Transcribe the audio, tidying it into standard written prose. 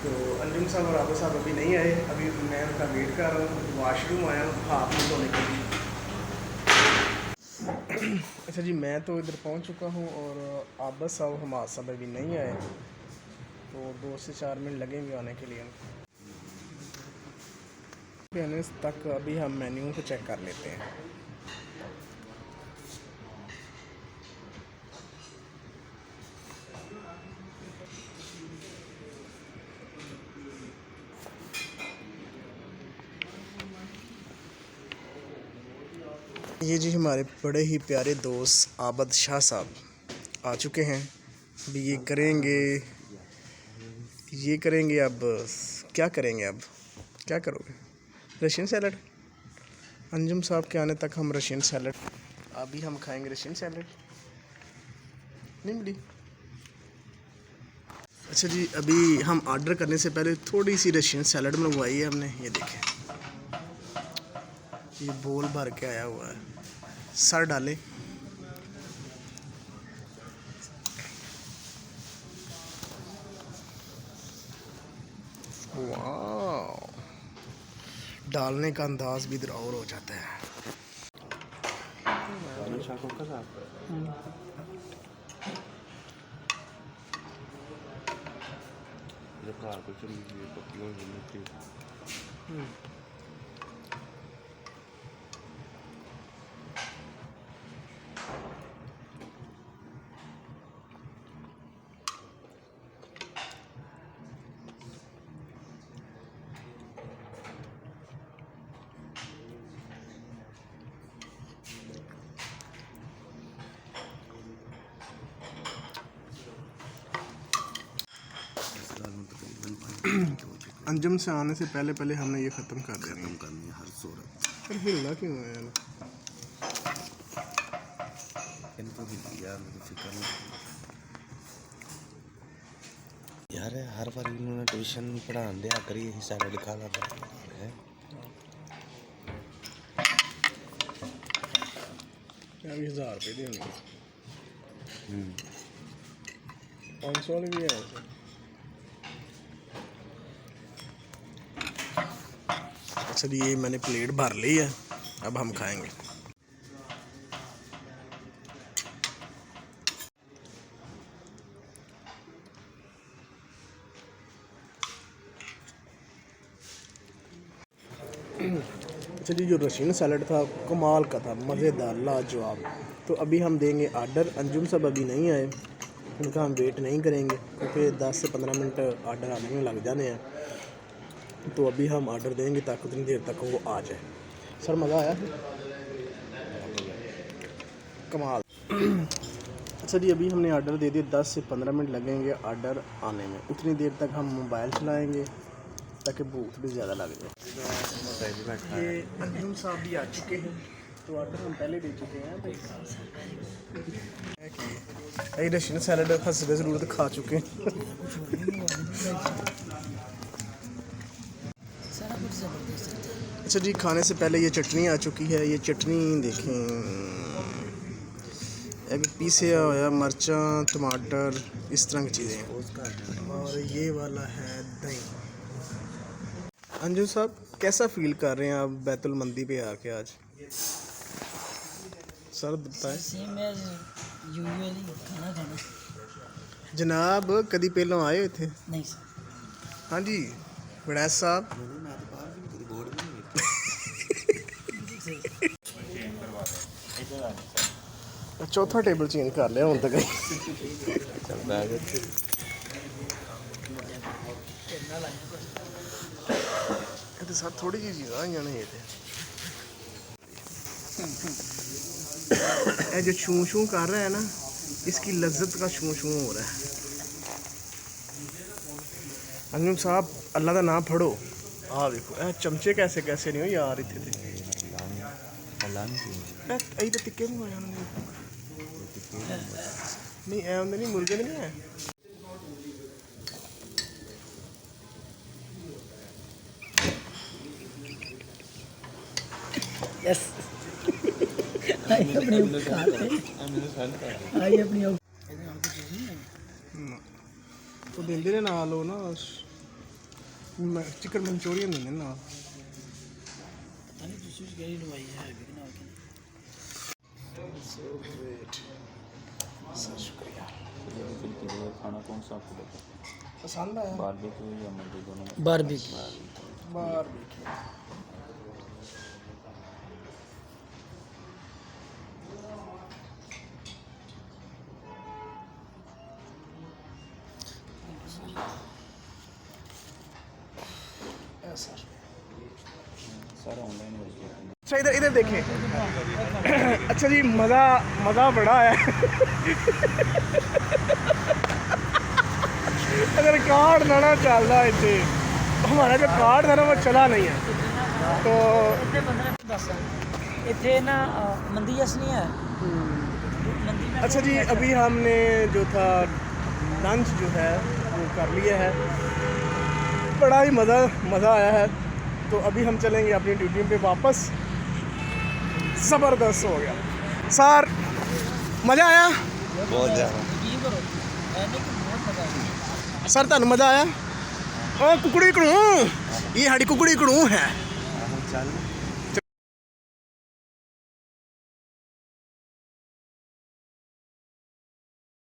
तो अंजुम साहब और आबा साहब अभी नहीं आए, अभी मैं उनका वेट कर रहा हूँ। वॉशरूम आया हूँ हाथ मुँह धोने के लिए। अच्छा जी, मैं तो इधर पहुँच चुका हूँ और आबा साहब हमारे साहब अभी नहीं आए, तो 2 से 4 मिनट लगेंगे आने के लिए। आने तक अभी हम मेन्यू को चेक कर लेते हैं। ये जी हमारे बड़े ही प्यारे दोस्त आबद शाह साहब आ चुके हैं। अभी ये करेंगे अब क्या करेंगे, अब क्या करोगे? Russian salad. अंजुम साहब के आने तक हम रशियन सैलड, अभी हम खाएंगे रशियन सैलड। नहीं मिली। अच्छा जी, अभी हम ऑर्डर करने से पहले थोड़ी सी रशियन सैलड मंगवाई है हमने। ये देखें, ये बोल भर के आया हुआ है। सर डाले। वाह, डालने का अंदाज भी इधर और हो जाता है। अंजुम से आने से पहले पहले हमने ये ख़त्म कर देना हर सूरत। फिर हिलना क्यों है यार? इनको भी यार मुझे फिक्र नहीं यार, हर बार इन्होंने ट्यूशन पढ़ाने दिया करी सैलड खा ला है। अभी 1000 रुपये दे होंगे। 500 वाले भी है ऐसे। अच्छा, ये मैंने प्लेट भर ली है, अब हम खाएंगे। अच्छा जी, जो रशीन सैलड था कमाल का था, मज़ेदार, लाजवाब। तो अभी हम देंगे आर्डर। अंजुम साहब अभी नहीं आए, उनका हम वेट नहीं करेंगे क्योंकि 10 से 15 मिनट आर्डर आने में लग जाने हैं। तो अभी हम आर्डर देंगे ताकि उतनी देर तक वो आ जाए। सर मज़ा आया? कमाल। अच्छा जी, अभी हमने आर्डर दे दिया, 10 से 15 मिनट लगेंगे आर्डर आने में। उतनी देर तक हम मोबाइल चलाएँगे ताकि भूख भी ज़्यादा लग जाए। ये अंजुम साहब भी आ चुके हैं, तो आर्डर हम पहले दे चुके हैं भाई। ये रशीन सैलड हंसने ज़रूरत खा चुके हैं। अच्छा जी, खाने से पहले ये चटनी आ चुकी है। ये चटनी देखें, एक पीसे हुआ मिर्चा, टमाटर, इस तरह की चीज़ें। और ये वाला है दही। अंजुम साहब कैसा फील कर रहे हैं आप बैतुल मंदी पे आके आज? सर बताएं। जनाब कभी पहले आए थे? नहीं सर। हाँ जी, वड़ैस साहब। चौथा टेबल चेंज कर लिया हूँ तक। सर थोड़ी जी चीज़ आई नहीं ये जो छू छू कर रहा है ना, इसकी लज्जत का छू छू हो रहा है। अंजुम साहब अल्लाह का नाम पढ़ो। हाँ देखो चमचे कैसे कैसे नहीं हो यार, इतने तो टिक्के नहीं ऐ होंगे, नहीं मुर्गे नहीं है। यस अपनी तो देंदे ने ना लो ना। चिकन मंचूरियन देने ना शुक्रिया। खाना कौन सा आपको लगा पसंद आया? बारबेक्यू या मंडी दोनों में? बारबेक्यू। सारा ऑनलाइन हो गया। अच्छा इधर इधर देखें। अच्छा जी मज़ा बड़ा है। अगर कार्ड ना चल रहा है इतने हमारा जो कार्ड था ना वो चला नहीं है तो इतने ना मंदी जस नहीं है मंदी में। अच्छा जी अभी हमने जो था लंच जो है वो कर लिया है, बड़ा ही मज़ा आया है। तो अभी हम चलेंगे अपनी ड्यूटी पे वापस। ज़बरदस्त हो गया सर, मज़ा आया बहुत ज़्यादा। यकीन करो मैंने कि बहुत मजा आया सर, तुहानू मज़ा आया? ओ कुकड़ी कड़ू, ये साड़ी कुकड़ी कड़ू है। चल